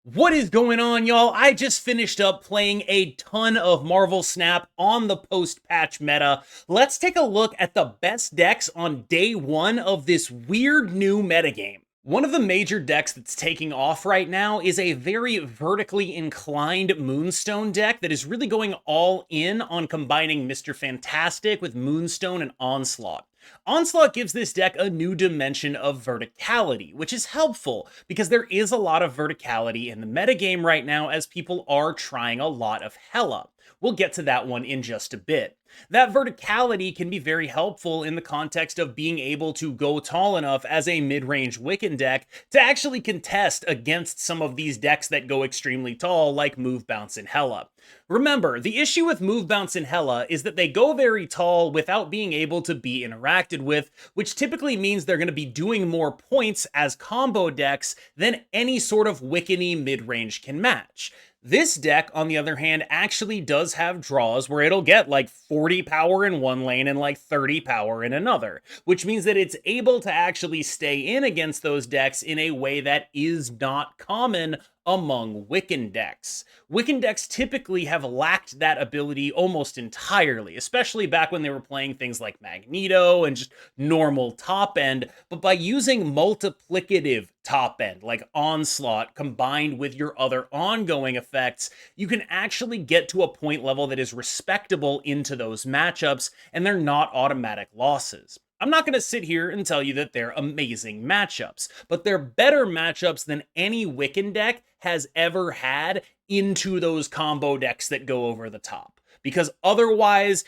What is going on, y'all? I just finished up playing a ton of Marvel Snap on the post-patch meta. Let's take a look at the best decks on day one of this weird new metagame. One of the major decks that's taking off right now is a very vertically inclined Moonstone deck that is really going all in on combining Mr. Fantastic with Moonstone and Onslaught. Onslaught gives this deck a new dimension of verticality, which is helpful because there is a lot of verticality in the metagame right now as people are trying a lot of Hela. We'll get to that one in just a bit. That verticality can be very helpful in the context of being able to go tall enough as a mid-range Wiccan deck to actually contest against some of these decks that go extremely tall, like Move, Bounce, and Hela. Remember, the issue with Move, Bounce, and Hela is that they go very tall without being able to be interacted with, which typically means they're going to be doing more points as combo decks than any sort of Wiccan-y mid-range can match. This deck, on the other hand, actually does have draws where it'll get like 40 power in one lane and like 30 power in another, which means that it's able to actually stay in against those decks in a way that is not common among Wiccan decks. Wiccan decks typically have lacked that ability almost entirely, especially back when they were playing things like Magneto and just normal top end, but by using multiplicative top end, like Onslaught, combined with your other ongoing effects, you can actually get to a point level that is respectable into those matchups, and they're not automatic losses. I'm not going to sit here and tell you that they're amazing matchups, but they're better matchups than any Wiccan deck has ever had into those combo decks that go over the top. Because otherwise,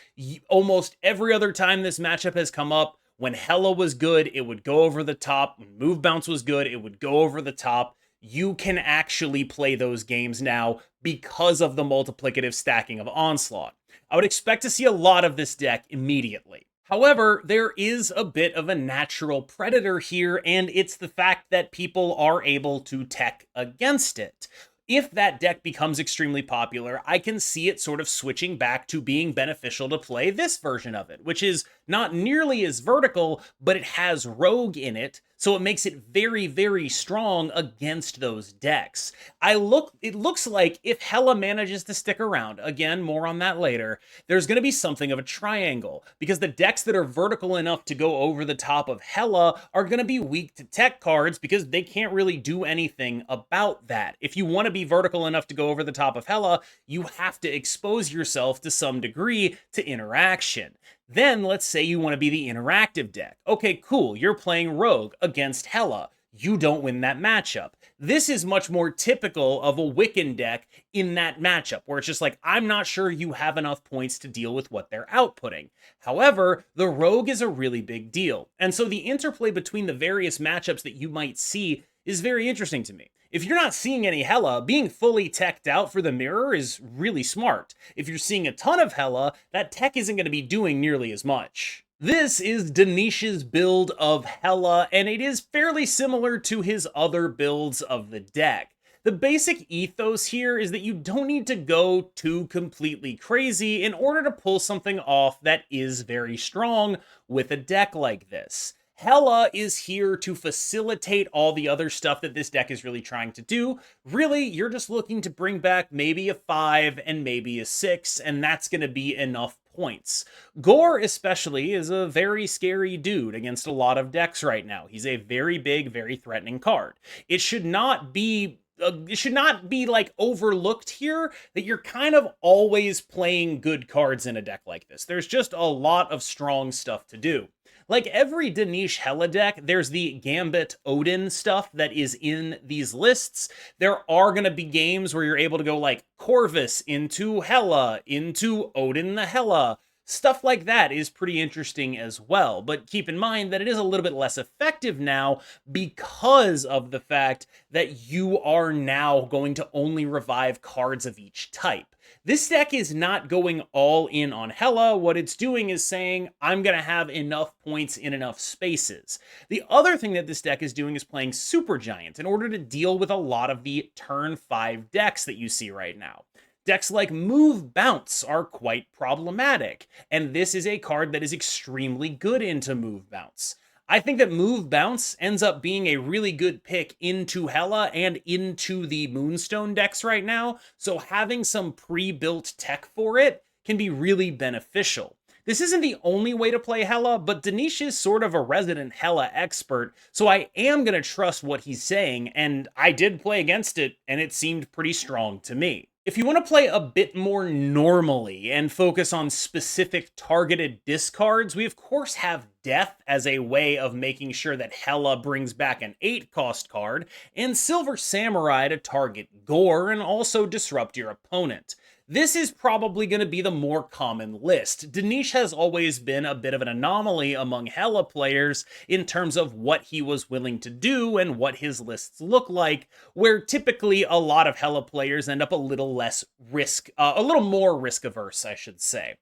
almost every other time this matchup has come up, when Hela was good, it would go over the top. When Move Bounce was good, it would go over the top. You can actually play those games now because of the multiplicative stacking of Onslaught. I would expect to see a lot of this deck immediately. However, there is a bit of a natural predator here, and it's the fact that people are able to tech against it. If that deck becomes extremely popular, I can see it sort of switching back to being beneficial to play this version of it, which is not nearly as vertical, but it has Rogue in it, so it makes it very, very strong against those decks. It looks like if Hela manages to stick around, again, more on that later, there's going to be something of a triangle, because the decks that are vertical enough to go over the top of Hela are going to be weak to tech cards because they can't really do anything about that. If you want to be vertical enough to go over the top of Hela, you have to expose yourself to some degree to interaction. Then let's say you want to be the interactive deck. Okay, cool, you're playing Rogue against Hela. You don't win that matchup. This is much more typical of a Wiccan deck in that matchup, where it's just like, I'm not sure you have enough points to deal with what they're outputting. However, the Rogue is a really big deal. And so the interplay between the various matchups that you might see is very interesting to me. If you're not seeing any Hela, being fully teched out for the mirror is really smart. If you're seeing a ton of Hela, that tech isn't going to be doing nearly as much. This is Danish's build of Hela, and it is fairly similar to his other builds of the deck. The basic ethos here is that you don't need to go too completely crazy in order to pull something off that is very strong with a deck like this. Hela is here to facilitate all the other stuff that this deck is really trying to do. Really, you're just looking to bring back maybe a 5 and maybe a 6, and that's going to be enough points. Gore, especially, is a very scary dude against a lot of decks right now. He's a very big, very threatening card. It should not be like overlooked here that you're kind of always playing good cards in a deck like this. There's just a lot of strong stuff to do. Like every Danish Hela deck, there's the Gambit Odin stuff that is in these lists. There are going to be games where you're able to go like Corvus into Hela, into Odin the Hela. Stuff like that is pretty interesting as well, but keep in mind that it is a little bit less effective now because of the fact that you are now going to only revive cards of each type. This deck is not going all in on Hela. What it's doing is saying, I'm going to have enough points in enough spaces. The other thing that this deck is doing is playing Supergiant in order to deal with a lot of the turn 5 decks that you see right now. Decks like Move Bounce are quite problematic, and this is a card that is extremely good into Move Bounce. I think that Move Bounce ends up being a really good pick into Hela and into the Moonstone decks right now, so having some pre-built tech for it can be really beneficial. This isn't the only way to play Hela, but Danish is sort of a resident Hela expert, so I am going to trust what he's saying, and I did play against it, and it seemed pretty strong to me. If you want to play a bit more normally and focus on specific targeted discards, we of course have Death as a way of making sure that Hela brings back an 8-cost card, and Silver Samurai to target Gore and also disrupt your opponent. This is probably going to be the more common list. Danish has always been a bit of an anomaly among Hela players in terms of what he was willing to do and what his lists look like, where typically a lot of Hela players end up a little more risk averse, I should say.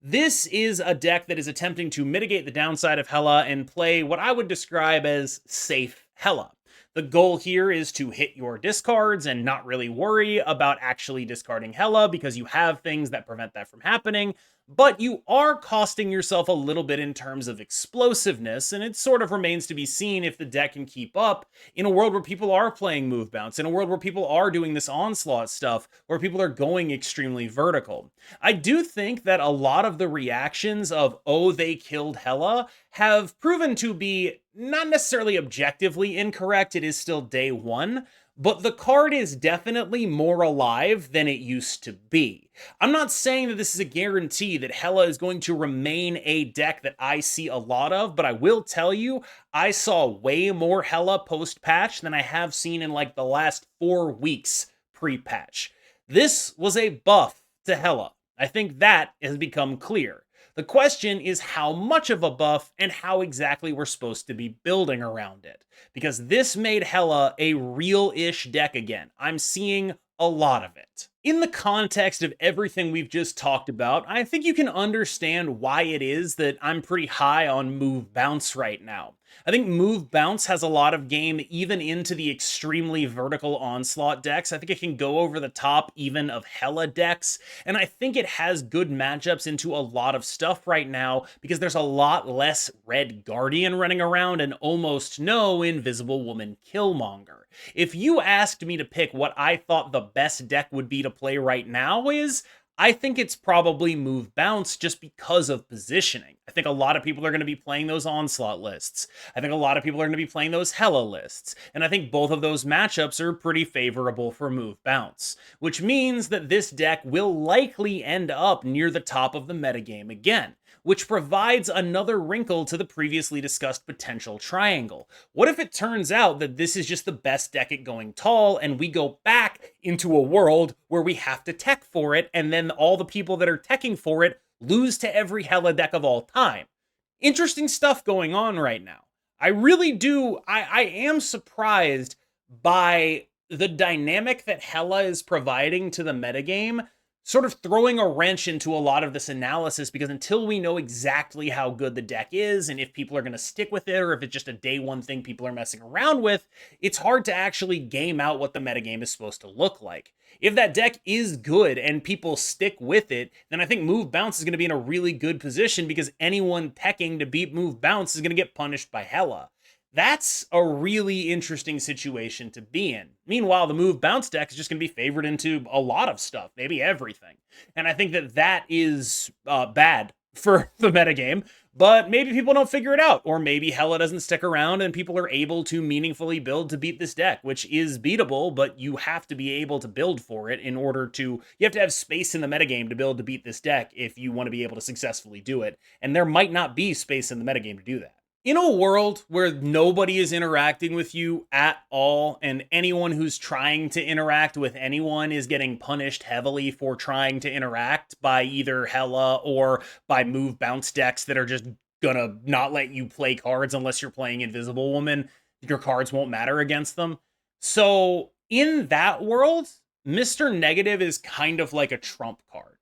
This is a deck that is attempting to mitigate the downside of Hela and play what I would describe as safe Hela. The goal here is to hit your discards and not really worry about actually discarding Hela because you have things that prevent that from happening, but you are costing yourself a little bit in terms of explosiveness, and it sort of remains to be seen if the deck can keep up in a world where people are playing Move Bounce, in a world where people are doing this onslaught stuff, where people are going extremely vertical. I do think that a lot of the reactions of, oh, they killed Hela, have proven to be not necessarily objectively incorrect. It is still day one, but the card is definitely more alive than it used to be. I'm not saying that this is a guarantee that Hela is going to remain a deck that I see a lot of, but I will tell you, I saw way more Hela post-patch than I have seen in like the last 4 weeks pre-patch. This was a buff to Hela. I think that has become clear. The question is how much of a buff and how exactly we're supposed to be building around it. Because this made Hela a real-ish deck again. I'm seeing a lot of it. In the context of everything we've just talked about, I think you can understand why it is that I'm pretty high on Move Bounce right now. I think Move Bounce has a lot of game even into the extremely vertical onslaught decks. I think it can go over the top even of Hela decks, and I think it has good matchups into a lot of stuff right now because there's a lot less Red Guardian running around and almost no Invisible Woman Killmonger. If you asked me to pick what I thought the best deck would be to play right now I think it's probably Move Bounce just because of positioning. I think a lot of people are going to be playing those Onslaught lists. I think a lot of people are going to be playing those Hela lists. And I think both of those matchups are pretty favorable for Move Bounce, which means that this deck will likely end up near the top of the metagame again, which provides another wrinkle to the previously discussed potential triangle. What if it turns out that this is just the best deck at going tall and we go back into a world where we have to tech for it and then all the people that are teching for it lose to every Hela deck of all time? Interesting stuff going on right now. I really do, I am surprised by the dynamic that Hela is providing to the metagame, sort of throwing a wrench into a lot of this analysis, because until we know exactly how good the deck is and if people are going to stick with it or if it's just a day one thing people are messing around with, it's hard to actually game out what the metagame is supposed to look like. If that deck is good and people stick with it, then I think Move Bounce is going to be in a really good position because anyone teching to beat Move Bounce is going to get punished by Hela. That's a really interesting situation to be in. Meanwhile, the Move Bounce deck is just going to be favored into a lot of stuff, maybe everything. And I think that that is bad for the metagame, but maybe people don't figure it out, or maybe Hela doesn't stick around and people are able to meaningfully build to beat this deck, which is beatable, but you have to be able to build for it in order to, you have to have space in the metagame to build to beat this deck if you want to be able to successfully do it, and there might not be space in the metagame to do that. In a world where nobody is interacting with you at all, and anyone who's trying to interact with anyone is getting punished heavily for trying to interact by either Hela or by Move Bounce decks that are just gonna not let you play cards unless you're playing Invisible Woman, your cards won't matter against them. So in that world, Mr. Negative is kind of like a trump card.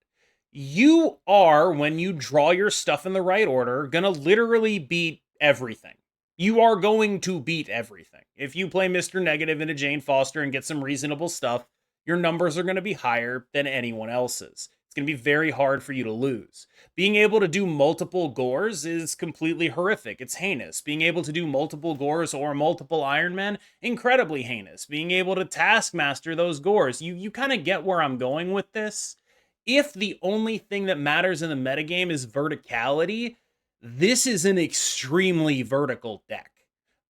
You are, when you draw your stuff in the right order, gonna literally beat everything. You are going to beat everything. If you play Mr. Negative into Jane Foster and get some reasonable stuff, your numbers are going to be higher than anyone else's. It's going to be very hard for you to lose. Being able to do multiple gores is completely horrific. It's heinous. Being able to do multiple gores or multiple Ironmen, incredibly heinous. Being able to taskmaster those gores, you kind of get where I'm going with this. If the only thing that matters in the metagame is verticality, this is an extremely vertical deck.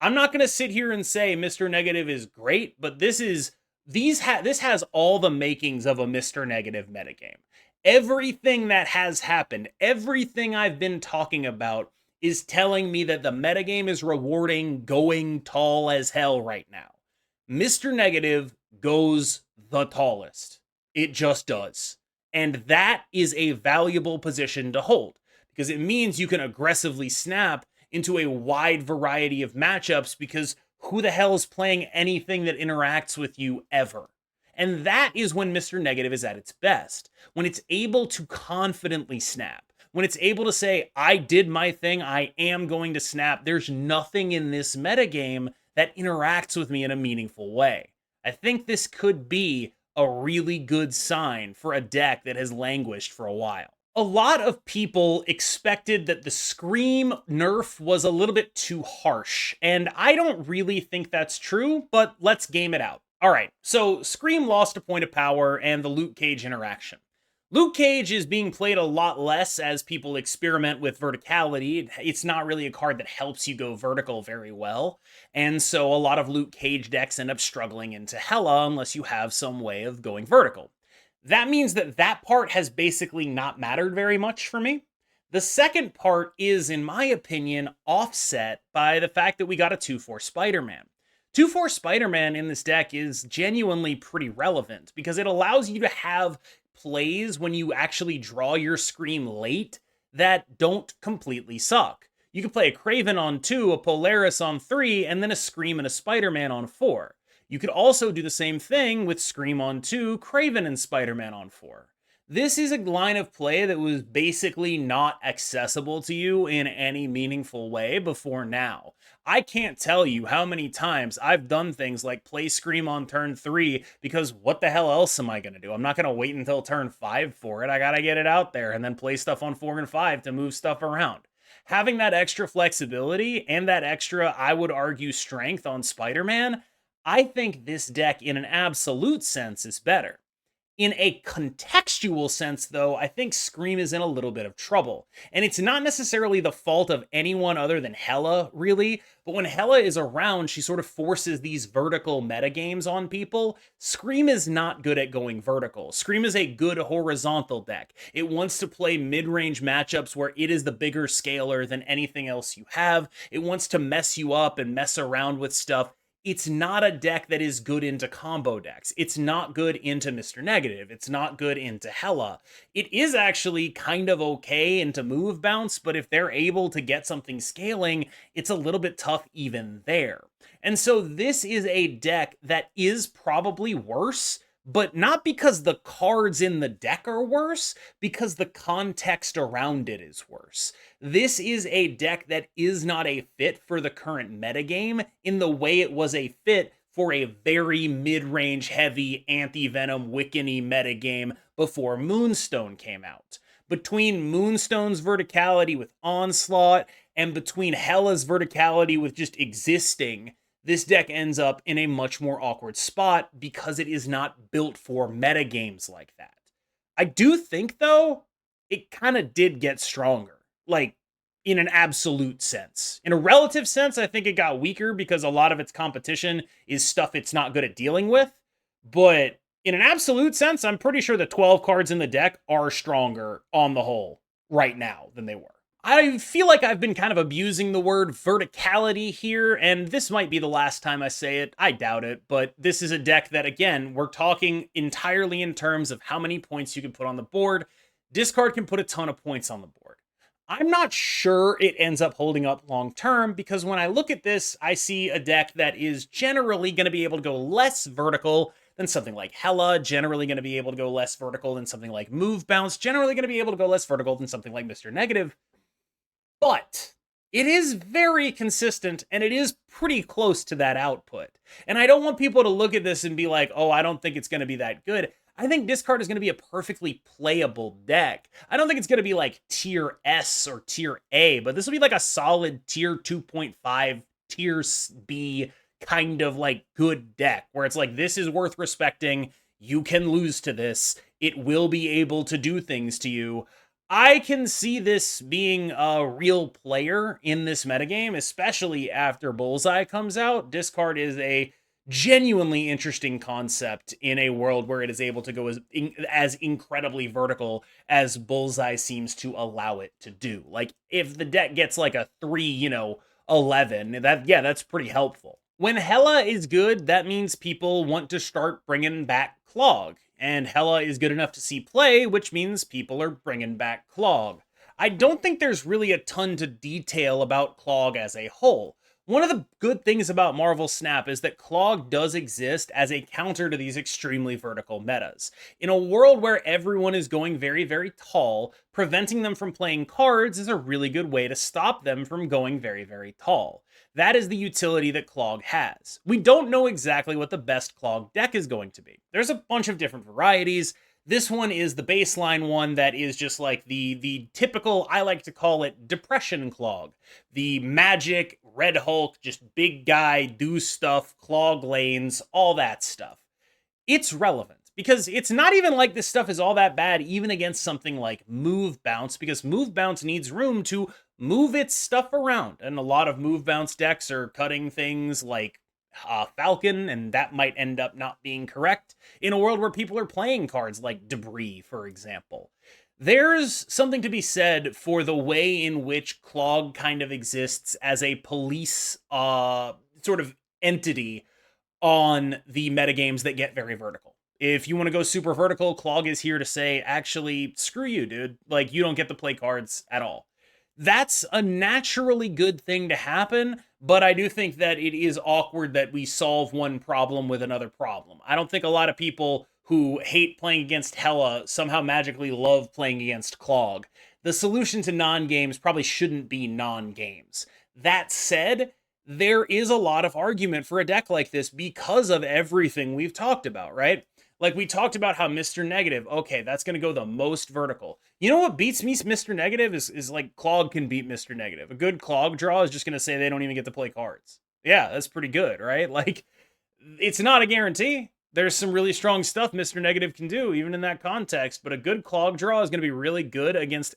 I'm not going to sit here and say Mr. Negative is great, but this has all the makings of a Mr. Negative metagame. Everything that has happened, everything I've been talking about is telling me that the metagame is rewarding going tall as hell right now. Mr. Negative goes the tallest. It just does. And that is a valuable position to hold because it means you can aggressively snap into a wide variety of matchups because who the hell is playing anything that interacts with you ever? And that is when Mr. Negative is at its best. When it's able to confidently snap. When it's able to say, I did my thing, I am going to snap. There's nothing in this metagame that interacts with me in a meaningful way. I think this could be a really good sign for a deck that has languished for a while. A lot of people expected that the Scream nerf was a little bit too harsh, and I don't really think that's true, but let's game it out. All right, so Scream lost a point of power and the Luke Cage interaction. Luke Cage is being played a lot less as people experiment with verticality. It's not really a card that helps you go vertical very well. And so a lot of Luke Cage decks end up struggling into Hela unless you have some way of going vertical. That means that part has basically not mattered very much for me. The second part is, in my opinion, offset by the fact that we got a 2/4 Spider-Man. 2/4 Spider-Man in this deck is genuinely pretty relevant because it allows you to have plays when you actually draw your Scream late that don't completely suck. You can play a Kraven on 2, a Polaris on 3, and then a Scream and a Spider-Man on 4. You could also do the same thing with Scream on 2, Kraven and Spider-Man on 4. This is a line of play that was basically not accessible to you in any meaningful way before now. I can't tell you how many times I've done things like play Scream on turn 3 because what the hell else am I going to do? I'm not going to wait until turn 5 for it. I got to get it out there and then play stuff on 4 and 5 to move stuff around. Having that extra flexibility and that extra, I would argue, strength on Spider-Man, I think this deck in an absolute sense is better. In a contextual sense, though, I think Scream is in a little bit of trouble. And it's not necessarily the fault of anyone other than Hela, really. But when Hela is around, she sort of forces these vertical metagames on people. Scream is not good at going vertical. Scream is a good horizontal deck. It wants to play mid-range matchups where it is the bigger scaler than anything else you have. It wants to mess you up and mess around with stuff. It's not a deck that is good into combo decks. It's not good into Mr. Negative. It's not good into Hela. It is actually kind of okay into move bounce, but if they're able to get something scaling, it's a little bit tough even there. And so this is a deck that is probably worse, but not because the cards in the deck are worse, because the context around it is worse. This is a deck that is not a fit for the current metagame in the way it was a fit for a very mid-range heavy anti-venom Wiccan-y metagame before Moonstone came out. Between Moonstone's verticality with Onslaught and between Hela's verticality with just existing, this deck ends up in a much more awkward spot because it is not built for metagames like that. I do think, though, it kind of did get stronger, like in an absolute sense. In a relative sense, I think it got weaker because a lot of its competition is stuff it's not good at dealing with. But in an absolute sense, I'm pretty sure the 12 cards in the deck are stronger on the whole right now than they were. I feel like I've been kind of abusing the word verticality here, and this might be the last time I say it. I doubt it, but this is a deck that, again, we're talking entirely in terms of how many points you can put on the board. Discard can put a ton of points on the board. I'm not sure it ends up holding up long term because when I look at this, I see a deck that is generally going to be able to go less vertical than something like Hela, generally going to be able to go less vertical than something like Move Bounce, generally going to be able to go less vertical than something like Mr. Negative. But it is very consistent and it is pretty close to that output. And I don't want people to look at this and be like, oh, I don't think it's going to be that good. I think discard is going to be a perfectly playable deck. I don't think it's going to be like tier S or tier A, but this will be like a solid tier 2.5, tier B kind of like good deck where it's like, this is worth respecting. You can lose to this. It will be able to do things to you. I can see this being a real player in this metagame, especially after Bullseye comes out. Discard is a genuinely interesting concept in a world where it is able to go as incredibly vertical as Bullseye seems to allow it to do. Like, if the deck gets like a 3, 11, that's pretty helpful. When Hela is good, that means people want to start bringing back Clog. And Hela is good enough to see play, which means people are bringing back Clog. I don't think there's really a ton to detail about Clog as a whole. One of the good things about Marvel Snap is that Clog does exist as a counter to these extremely vertical metas. In a world where everyone is going very, very tall, preventing them from playing cards is a really good way to stop them from going very, very tall. That is the utility that Clog has. We don't know exactly what the best Clog deck is going to be. There's a bunch of different varieties. This one is the baseline one that is just like the typical, I like to call it, depression Clog. The magic, Red Hulk, just big guy, do stuff, clog lanes, all that stuff. It's relevant because it's not even like this stuff is all that bad even against something like Move Bounce, because Move Bounce needs room to move its stuff around. And a lot of Move Bounce decks are cutting things like Falcon, and that might end up not being correct in a world where people are playing cards like Debris, for example. There's something to be said for the way in which Clog kind of exists as a police sort of entity on the metagames that get very vertical. If you want to go super vertical, Clog is here to say, actually, screw you, dude. Like, you don't get to play cards at all. That's a naturally good thing to happen, but I do think that it is awkward that we solve one problem with another problem. I don't think a lot of people who hate playing against Hela somehow magically love playing against Clog. The solution to non-games probably shouldn't be non-games. That said, there is a lot of argument for a deck like this because of everything we've talked about, right? Like, we talked about how Mr. Negative, okay, that's going to go the most vertical. You know what beats me Mr. Negative is like Clog can beat Mr. Negative. A good Clog draw is just going to say they don't even get to play cards. Yeah, that's pretty good, right? Like, it's not a guarantee. There's some really strong stuff Mr. Negative can do, even in that context, but a good Clog draw is going to be really good against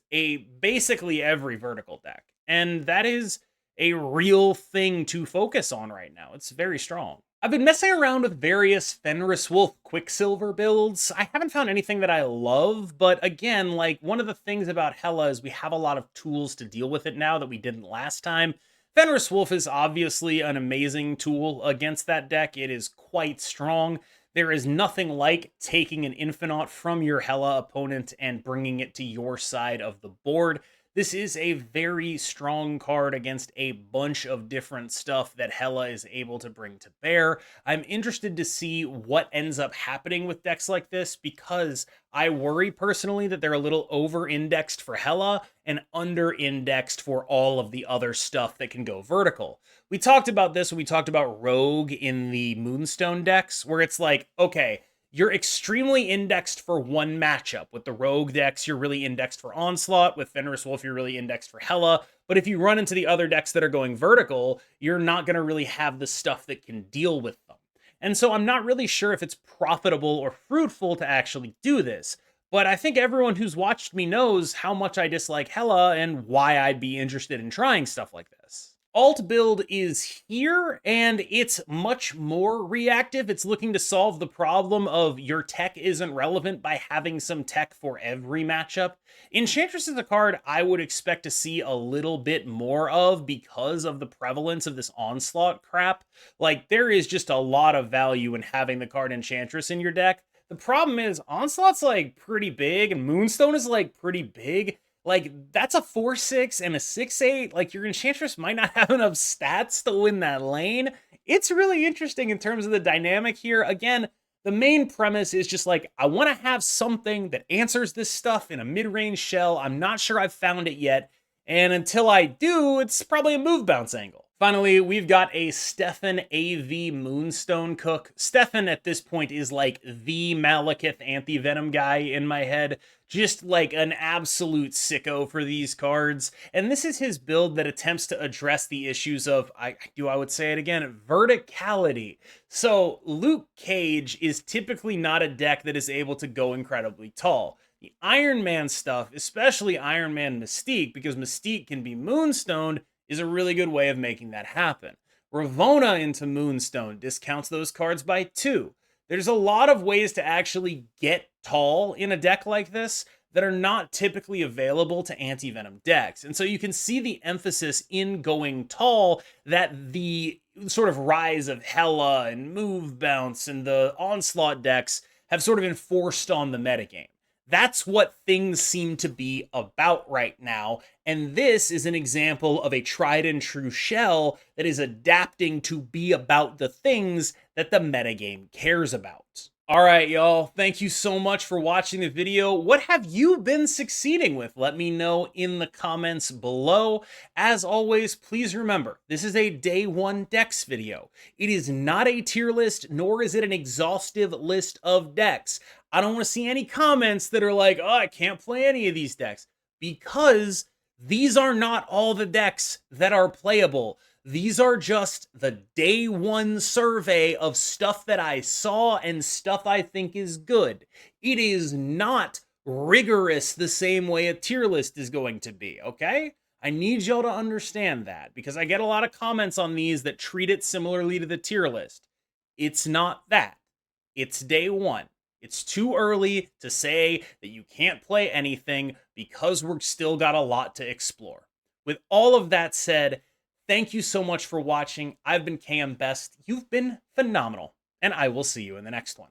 basically every vertical deck. And that is a real thing to focus on right now. It's very strong. I've been messing around with various Fenris Wolf Quicksilver builds. I haven't found anything that I love, but again, like, one of the things about Hela is we have a lot of tools to deal with it now that we didn't last time. Fenris Wolf is obviously an amazing tool against that deck. It is quite strong. There is nothing like taking an Infinite from your Hela opponent and bringing it to your side of the board. This is a very strong card against a bunch of different stuff that Hela is able to bring to bear. I'm interested to see what ends up happening with decks like this, because I worry personally that they're a little over-indexed for Hela and under-indexed for all of the other stuff that can go vertical. We talked about this when we talked about Rogue in the Moonstone decks, where it's like, okay, you're extremely indexed for one matchup. With the Rogue decks, you're really indexed for Onslaught. With Fenris Wolf, you're really indexed for Hela. But if you run into the other decks that are going vertical, you're not going to really have the stuff that can deal with them. And so I'm not really sure if it's profitable or fruitful to actually do this. But I think everyone who's watched me knows how much I dislike Hela and why I'd be interested in trying stuff like this. Alt build is here, and it's much more reactive. It's looking to solve the problem of your tech isn't relevant by having some tech for every matchup. Enchantress is a card I would expect to see a little bit more of because of the prevalence of this Onslaught crap. Like, there is just a lot of value in having the card Enchantress in your deck. The problem is, Onslaught's like pretty big, and Moonstone is like pretty big. Like, that's a 4-6 and a 6-8. Like, your Enchantress might not have enough stats to win that lane. It's really interesting in terms of the dynamic here. Again, the main premise is just like, I want to have something that answers this stuff in a mid-range shell. I'm not sure I've found it yet. And until I do, it's probably a Move Bounce angle. Finally, we've got a Stefan AV Moonstone cook. Stefan at this point is like the Malekith anti-venom guy in my head. Just like an absolute sicko for these cards. And this is his build that attempts to address the issues of, I would say it again, verticality. So Luke Cage is typically not a deck that is able to go incredibly tall. The Iron Man stuff, especially Iron Man Mystique, because Mystique can be Moonstoned, is a really good way of making that happen. Ravona into Moonstone discounts those cards by 2. There's a lot of ways to actually get tall in a deck like this that are not typically available to anti-venom decks. And so you can see the emphasis in going tall that the sort of rise of Hela and Move Bounce and the Onslaught decks have sort of enforced on the metagame. That's what things seem to be about right now, and this is an example of a tried and true shell that is adapting to be about the things that the metagame cares about. All right, y'all, thank you so much for watching the video. What have you been succeeding with? Let me know in the comments below. As always, please remember, this is a day one decks video. It is not a tier list, nor is it an exhaustive list of decks. I don't want to see any comments that are like, oh, I can't play any of these decks, because these are not all the decks that are playable. These are just the day one survey of stuff that I saw and stuff I think is good. It is not rigorous the same way a tier list is going to be, okay? I need y'all to understand that, because I get a lot of comments on these that treat it similarly to the tier list. It's not that. It's day one. It's too early to say that you can't play anything because we're still got a lot to explore. With all of that said, thank you so much for watching. I've been KM Best. You've been phenomenal, and I will see you in the next one.